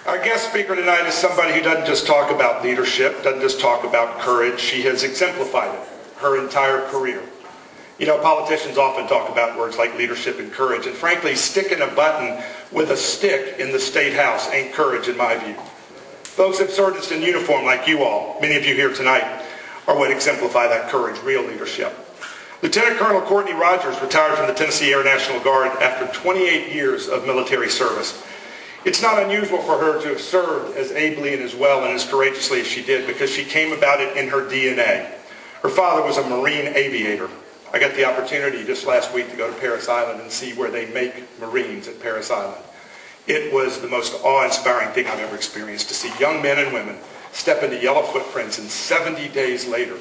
Our guest speaker tonight is somebody who doesn't just talk about leadership, doesn't just talk about courage. She has exemplified it her entire career. You know, politicians often talk about words like leadership and courage, and frankly, sticking a button with a stick in the State House ain't courage in my view. Folks of service in uniform like you all, many of you here tonight, are what exemplify that courage, real leadership. Lieutenant Colonel Courtney Rogers retired from the Tennessee Air National Guard after 28 years of military service. It's not unusual for her to have served as ably and as well and as courageously as she did because she came about it in her DNA. Her father was a Marine aviator. I got the opportunity just last week to go to Parris Island and see where they make Marines at Parris Island. It was the most awe-inspiring thing I've ever experienced to see young men and women step into yellow footprints and 70 days later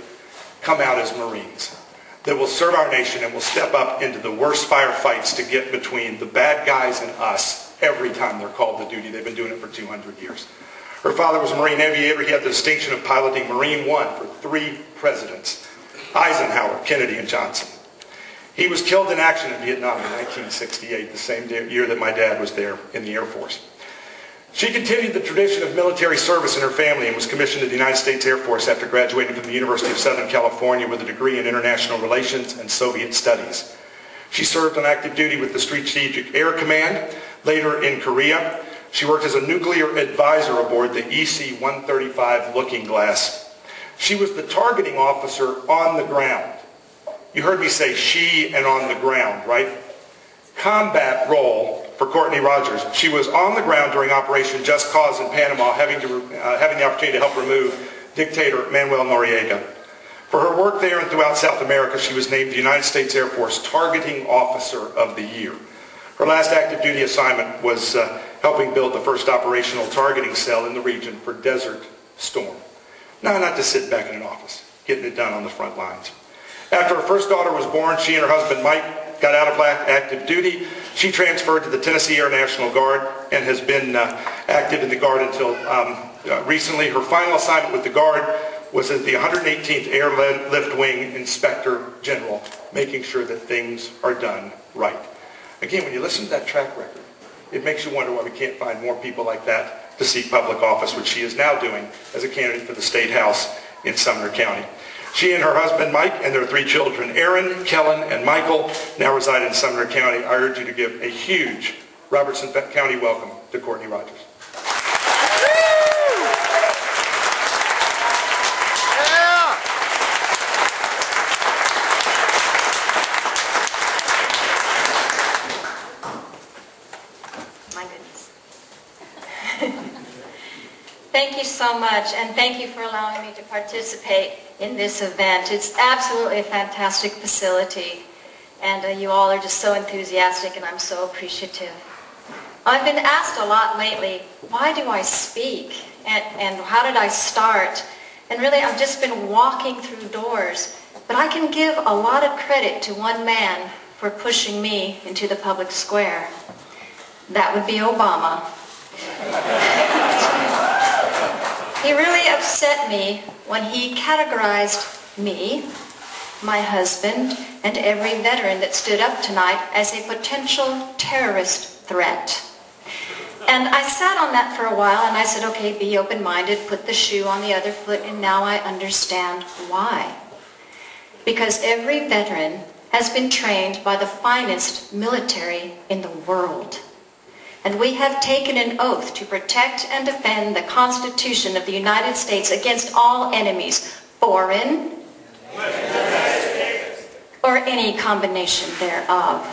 come out as Marines that will serve our nation and will step up into the worst firefights to get between the bad guys and us every time they're called to duty. They've been doing it for 200 years. Her father was a Marine aviator. He had the distinction of piloting Marine One for 3 presidents, Eisenhower, Kennedy, and Johnson. He was killed in action in Vietnam in 1968, the same year that my dad was there in the Air Force. She continued the tradition of military service in her family and was commissioned to the United States Air Force after graduating from the University of Southern California with a degree in international relations and Soviet studies. She served on active duty with the Strategic Air Command. Later in Korea, she worked as a nuclear advisor aboard the EC-135 Looking Glass. She was the targeting officer on the ground. You heard me say she and on the ground, right? Combat role for Courtney Rogers. She was on the ground during Operation Just Cause in Panama, having the opportunity to help remove dictator Manuel Noriega. For her work there and throughout South America, she was named the United States Air Force Targeting Officer of the Year. Her last active duty assignment was helping build the first operational targeting cell in the region for Desert Storm. Now, not to sit back in an office, getting it done on the front lines. After her first daughter was born, she and her husband Mike got out of active duty. She transferred to the Tennessee Air National Guard and has been active in the Guard until recently. Her final assignment with the Guard was as the 118th Airlift Wing Inspector General, making sure that things are done right. Again, when you listen to that track record, it makes you wonder why we can't find more people like that to seek public office, which she is now doing as a candidate for the State House in Sumner County. She and her husband, Mike, and their 3 children, Aaron, Kellen, and Michael, now reside in Sumner County. I urge you to give a huge Robertson County welcome to Courtney Rogers. Thank you so much, and thank you for allowing me to participate in this event. It's absolutely a fantastic facility, and you all are just so enthusiastic, and I'm so appreciative. I've been asked a lot lately, why do I speak, and how did I start? And really, I've just been walking through doors, but I can give a lot of credit to one man for pushing me into the public square. That would be Obama. He really upset me when he categorized me, my husband, and every veteran that stood up tonight as a potential terrorist threat. And I sat on that for a while and I said, okay, be open-minded, put the shoe on the other foot, and now I understand why. Because every veteran has been trained by the finest military in the world. And we have taken an oath to protect and defend the Constitution of the United States against all enemies, foreign or any combination thereof.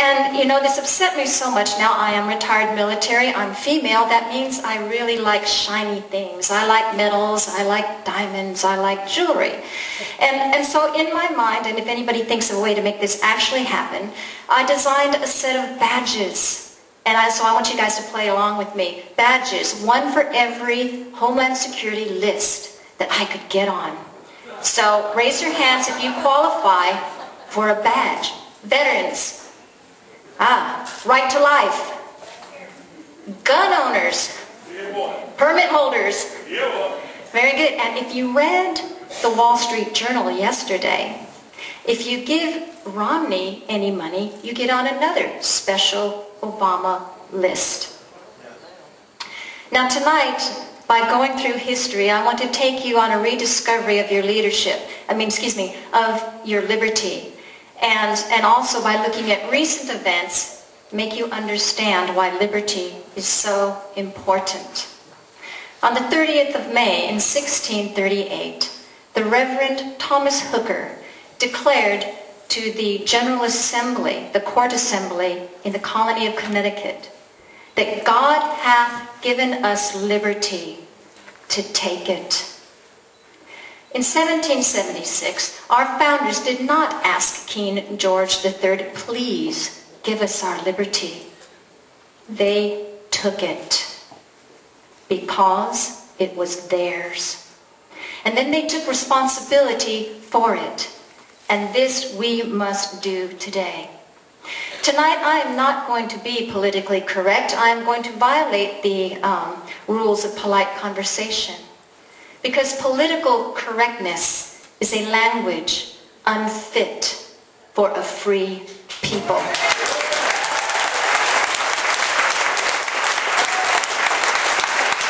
And you know, this upset me so much. Now I am retired military, I'm female, that means I really like shiny things. I like metals, I like diamonds, I like jewelry. And so in my mind, and if anybody thinks of a way to make this actually happen, I designed a set of badges. And so I want you guys to play along with me. Badges, one for every Homeland Security list that I could get on. So raise your hands if you qualify for a badge. Veterans. Right to life. Gun owners. Permit holders. Very good. And if you read the Wall Street Journal yesterday, if you give Romney any money, you get on another special Obama list. Now tonight, by going through history, I want to take you on a rediscovery of your leadership, of your liberty. And also by looking at recent events, make you understand why liberty is so important. On the 30th of May in 1638, the Reverend Thomas Hooker declared to the General Assembly, the Court Assembly in the colony of Connecticut, that God hath given us liberty to take it. In 1776, our founders did not ask King George III, please give us our liberty. They took it because it was theirs. And then they took responsibility for it. And this we must do today. Tonight I am not going to be politically correct. I am going to violate the rules of polite conversation. Because political correctness is a language unfit for a free people.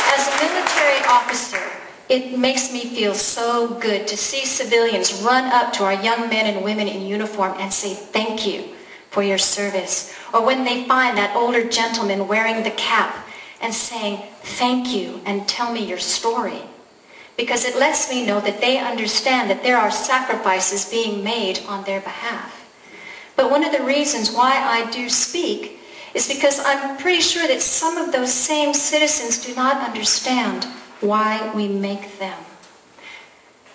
As a military officer, it makes me feel so good to see civilians run up to our young men and women in uniform and say thank you for your service. Or when they find that older gentleman wearing the cap and saying thank you and tell me your story. Because it lets me know that they understand that there are sacrifices being made on their behalf. But one of the reasons why I do speak is because I'm pretty sure that some of those same citizens do not understand why we make them.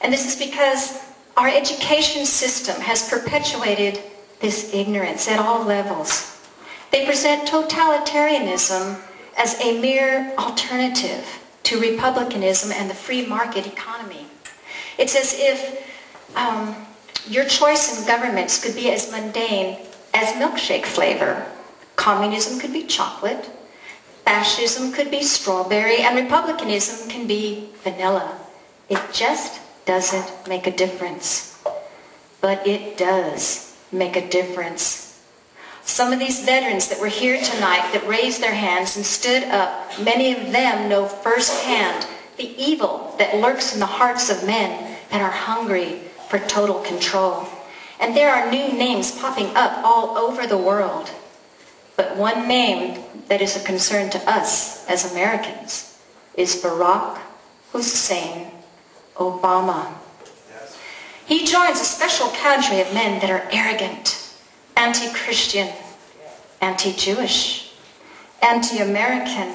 And this is because our education system has perpetuated this ignorance at all levels. They present totalitarianism as a mere alternative to republicanism and the free market economy. It's as if your choice in governments could be as mundane as milkshake flavor. Communism could be chocolate, fascism could be strawberry, and republicanism can be vanilla. It just doesn't make a difference. But it does make a difference. Some of these veterans that were here tonight that raised their hands and stood up, many of them know firsthand the evil that lurks in the hearts of men that are hungry for total control. And there are new names popping up all over the world. But one name that is a concern to us as Americans is Barack Hussein Obama. He joins a special cadre of men that are arrogant, anti-Christian, anti-Jewish, anti-American,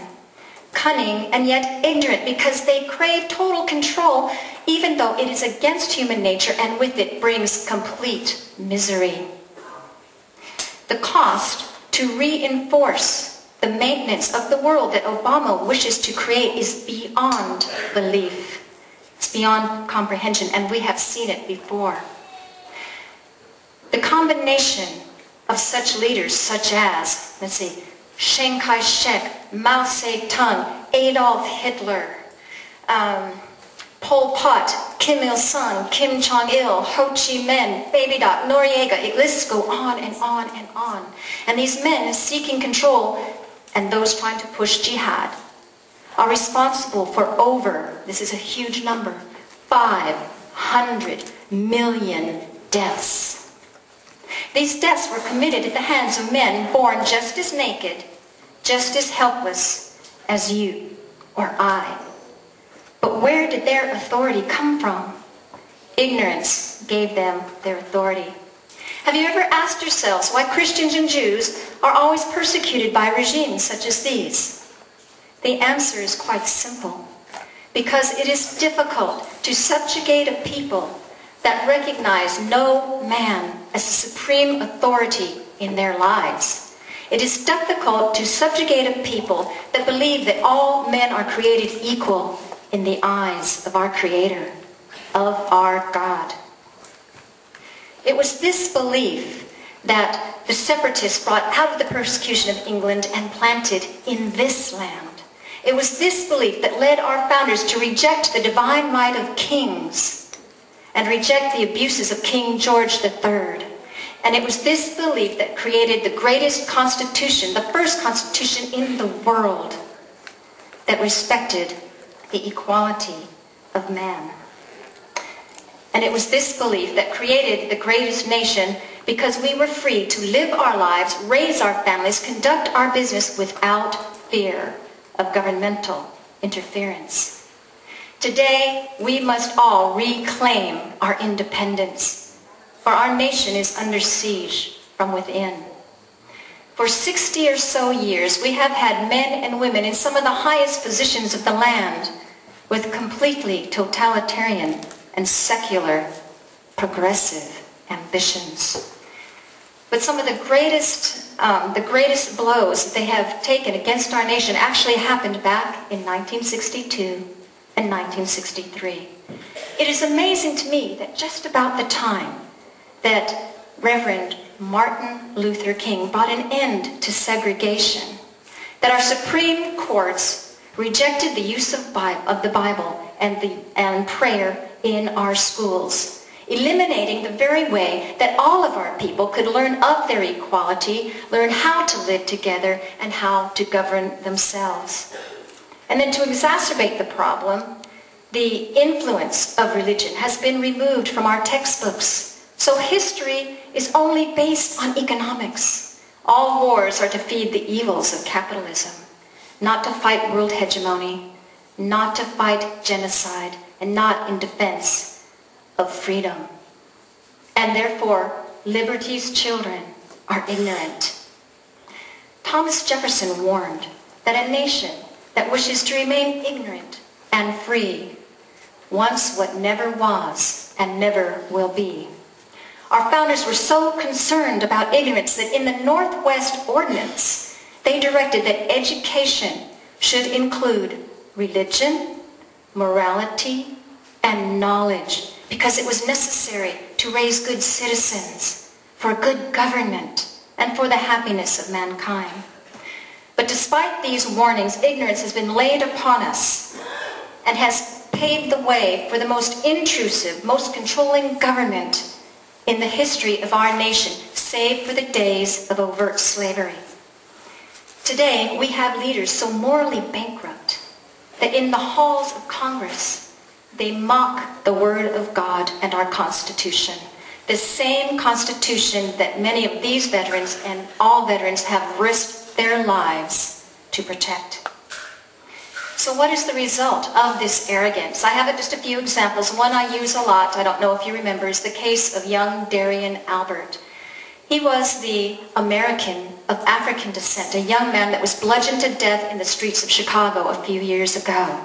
cunning, and yet ignorant because they crave total control even though it is against human nature and with it brings complete misery. The cost to reinforce the maintenance of the world that Obama wishes to create is beyond belief. It's beyond comprehension, and we have seen it before. The combination of such leaders such as, Chiang Kai-shek, Mao Zedong, Adolf Hitler, Pol Pot, Kim Il-sung, Kim Jong-il, Ho Chi Minh, Baby Doc, Noriega, it lists go on and on and on. And these men seeking control and those trying to push jihad are responsible for over, this is a huge number, 500 million deaths. These deaths were committed at the hands of men born just as naked, just as helpless as you or I. But where did their authority come from? Ignorance gave them their authority. Have you ever asked yourselves why Christians and Jews are always persecuted by regimes such as these? The answer is quite simple. Because it is difficult to subjugate a people that recognize no man as the supreme authority in their lives. It is difficult to subjugate a people that believe that all men are created equal in the eyes of our Creator, of our God. It was this belief that the separatists brought out of the persecution of England and planted in this land. It was this belief that led our founders to reject the divine right of kings and reject the abuses of King George III. And it was this belief that created the greatest constitution, the first constitution in the world, that respected the equality of man. And it was this belief that created the greatest nation, because we were free to live our lives, raise our families, conduct our business without fear of governmental interference. Today, we must all reclaim our independence, for our nation is under siege from within. For 60 or so years, we have had men and women in some of the highest positions of the land with completely totalitarian and secular, progressive ambitions. But some of the greatest blows that they have taken against our nation actually happened back in 1962 and 1963. It is amazing to me that just about the time that Reverend Martin Luther King brought an end to segregation, that our Supreme Courts rejected the use of the Bible and prayer in our schools, eliminating the very way that all of our people could learn of their equality, learn how to live together, and how to govern themselves. And then to exacerbate the problem, the influence of religion has been removed from our textbooks. So history is only based on economics. All wars are to feed the evils of capitalism, not to fight world hegemony, not to fight genocide, and not in defense of freedom. And therefore, liberty's children are ignorant. Thomas Jefferson warned that a nation that wishes to remain ignorant and free wants what never was and never will be. Our founders were so concerned about ignorance that in the Northwest Ordinance, they directed that education should include religion, morality, and knowledge, because it was necessary to raise good citizens, for good government, and for the happiness of mankind. But despite these warnings, ignorance has been laid upon us and has paved the way for the most intrusive, most controlling government in the history of our nation, save for the days of overt slavery. Today, we have leaders so morally bankrupt that in the halls of Congress, they mock the Word of God and our Constitution, the same Constitution that many of these veterans and all veterans have risked their lives to protect. So what is the result of this arrogance? I have just a few examples. One I use a lot, I don't know if you remember, is the case of young Darian Albert. He was the American of African descent, a young man that was bludgeoned to death in the streets of Chicago a few years ago.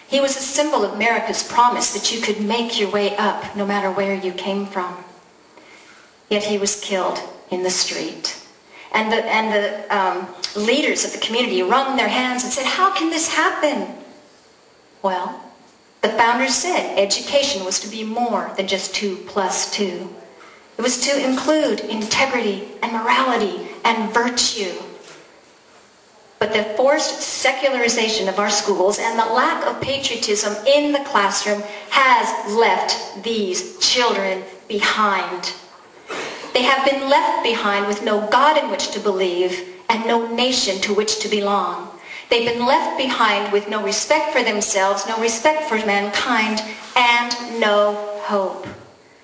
He was a symbol of America's promise that you could make your way up no matter where you came from. Yet he was killed in the street. And the leaders of the community wrung their hands and said, "How can this happen?" Well, the founders said education was to be more than just 2 + 2. It was to include integrity and morality and virtue. But the forced secularization of our schools and the lack of patriotism in the classroom has left these children behind. They have been left behind with no God in which to believe and no nation to which to belong. They've been left behind with no respect for themselves, no respect for mankind, and no hope.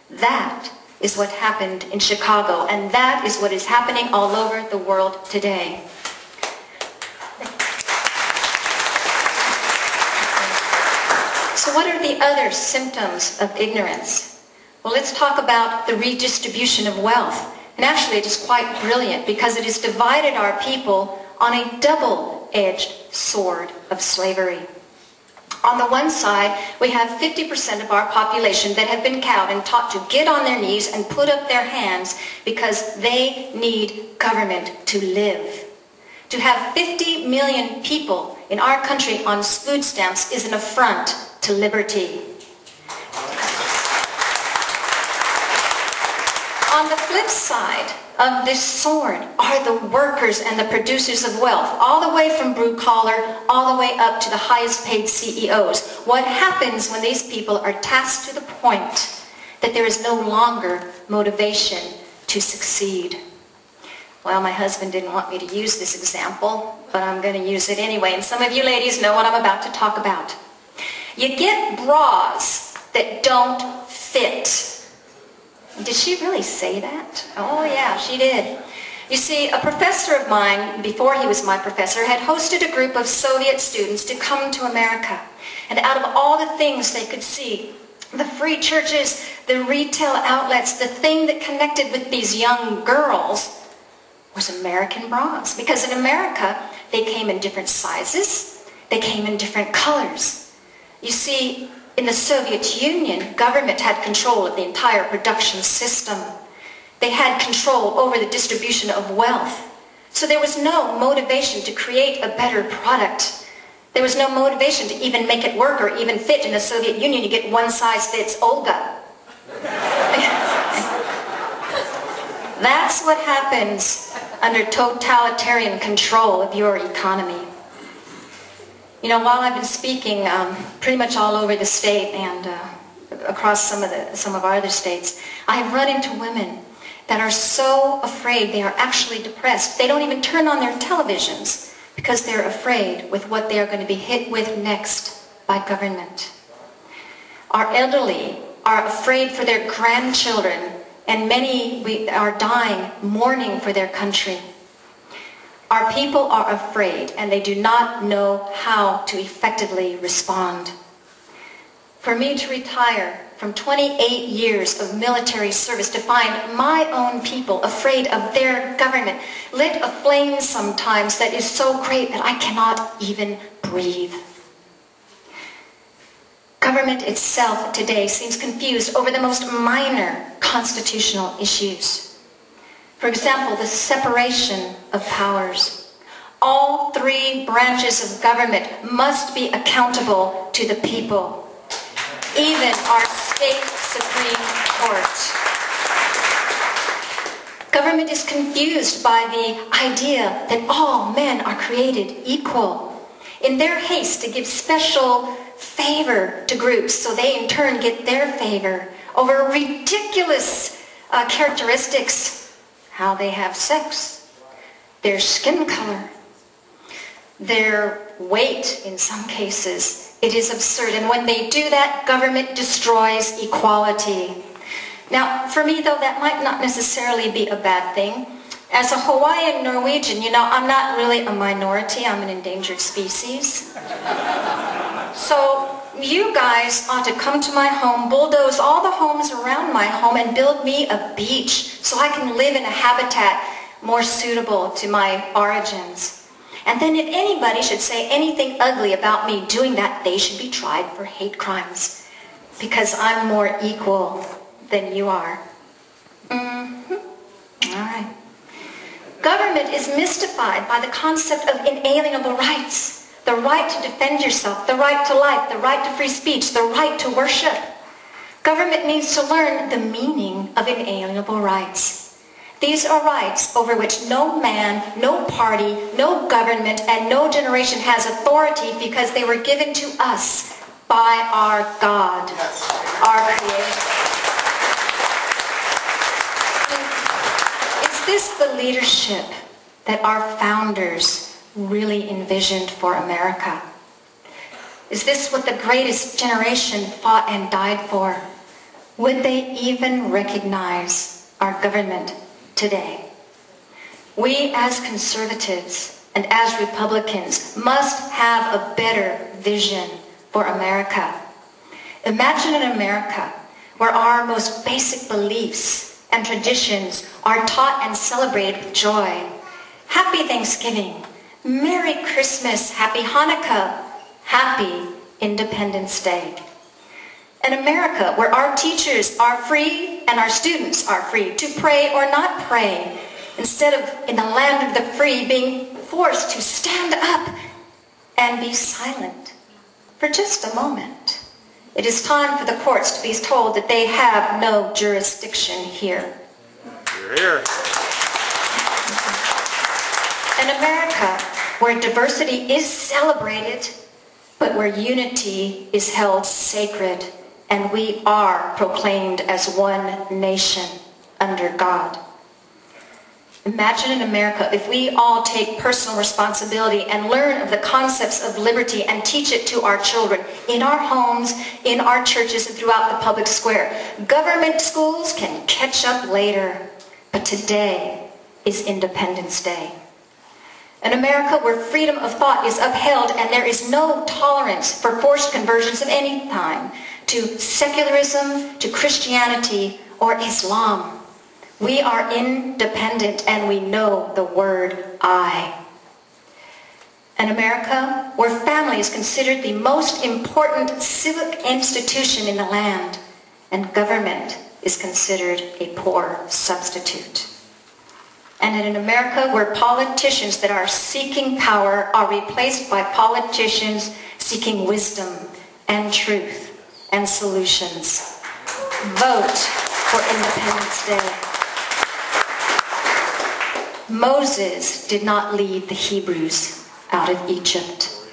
That is what happened in Chicago, and that is what is happening all over the world today. So what are the other symptoms of ignorance? Well, let's talk about the redistribution of wealth. And actually it is quite brilliant because it has divided our people on a double-edged sword of slavery. On the one side, we have 50% of our population that have been cowed and taught to get on their knees and put up their hands because they need government to live. To have 50 million people in our country on food stamps is an affront to liberty. On the flip side of this sword are the workers and the producers of wealth, all the way from blue collar, all the way up to the highest paid CEOs. What happens when these people are tasked to the point that there is no longer motivation to succeed. Well, my husband didn't want me to use this example, but I'm going to use it anyway. And some of you ladies know what I'm about to talk about. You get bras that don't fit. Did she really say that? Oh yeah, she did. You see, a professor of mine, before he was my professor, had hosted a group of Soviet students to come to America. And out of all the things they could see, the free churches, the retail outlets, the thing that connected with these young girls was American bras. Because in America, they came in different sizes, they came in different colors. You see, in the Soviet Union, government had control of the entire production system. They had control over the distribution of wealth. So there was no motivation to create a better product. There was no motivation to even make it work or even fit. In the Soviet Union, you get one size fits Olga. That's what happens under totalitarian control of your economy. You know, while I've been speaking pretty much all over the state and across some of our other states, I have run into women that are so afraid they are actually depressed. They don't even turn on their televisions because they're afraid with what they are going to be hit with next by government. Our elderly are afraid for their grandchildren, and many are dying, mourning for their country. Our people are afraid, and they do not know how to effectively respond. For me to retire from 28 years of military service to find my own people afraid of their government lit a flame sometimes that is so great that I cannot even breathe. Government itself today seems confused over the most minor constitutional issues. For example, the separation of powers. All three branches of government must be accountable to the people. Even our state Supreme Court. Government is confused by the idea that all men are created equal. In their haste to give special favor to groups so they in turn get their favor over ridiculous characteristics, how they have sex, their skin color, their weight in some cases. It is absurd, and when they do that, government destroys equality. Now, for me, though, that might not necessarily be a bad thing. As a Hawaiian Norwegian, you know, I'm not really a minority. I'm an endangered species. So you guys ought to come to my home, bulldoze all the homes around my home, and build me a beach so I can live in a habitat more suitable to my origins. And then if anybody should say anything ugly about me doing that, they should be tried for hate crimes. Because I'm more equal than you are. All right. Government is mystified by the concept of inalienable rights. The right to defend yourself, the right to life, the right to free speech, the right to worship. Government needs to learn the meaning of inalienable rights. These are rights over which no man, no party, no government, and no generation has authority because they were given to us by our God, our Creator. Is this the leadership that our founders really envisioned for America? Is this what the greatest generation fought and died for? Would they even recognize our government today? We as conservatives and as Republicans must have a better vision for America. Imagine an America where our most basic beliefs and traditions are taught and celebrated with joy. Happy Thanksgiving, Merry Christmas, Happy Hanukkah, Happy Independence Day. An America where our teachers are free and our students are free to pray or not pray, instead of in the land of the free being forced to stand up and be silent for just a moment. It is time for the courts to be told that they have no jurisdiction here. You're here. An America where diversity is celebrated, but where unity is held sacred, and we are proclaimed as one nation under God. Imagine in America if we all take personal responsibility and learn of the concepts of liberty and teach it to our children in our homes, in our churches, and throughout the public square. Government schools can catch up later, but today is Independence Day. An America where freedom of thought is upheld and there is no tolerance for forced conversions of any kind to secularism, to Christianity, or Islam. We are independent and we know the word I. An America where family is considered the most important civic institution in the land and government is considered a poor substitute. And in an America where politicians that are seeking power are replaced by politicians seeking wisdom and truth and solutions. Vote for Independence Day. Moses did not lead the Hebrews out of Egypt.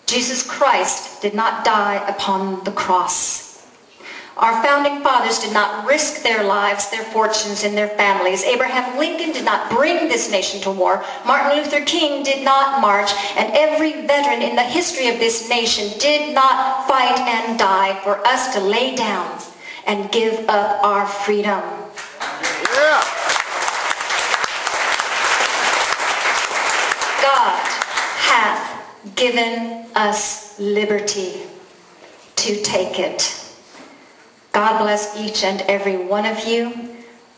Jesus Christ did not die upon the cross. Our founding fathers did not risk their lives, their fortunes, and their families. Abraham Lincoln did not bring this nation to war. Martin Luther King did not march. And every veteran in the history of this nation did not fight and die for us to lay down and give up our freedom. Yeah. God hath given us liberty to take it. God bless each and every one of you.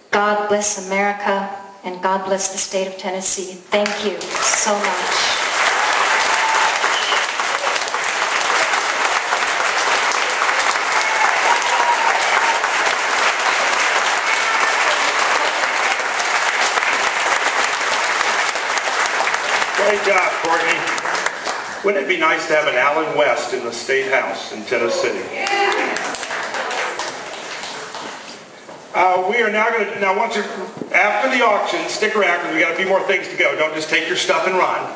God bless America, and God bless the state of Tennessee. Thank you so much. Great job, Courtney. Wouldn't it be nice to have an Allen West in the State House in Tennessee? We are now going to, once you're, after the auction, stick around because we got a few more things to go. Don't just take your stuff and run.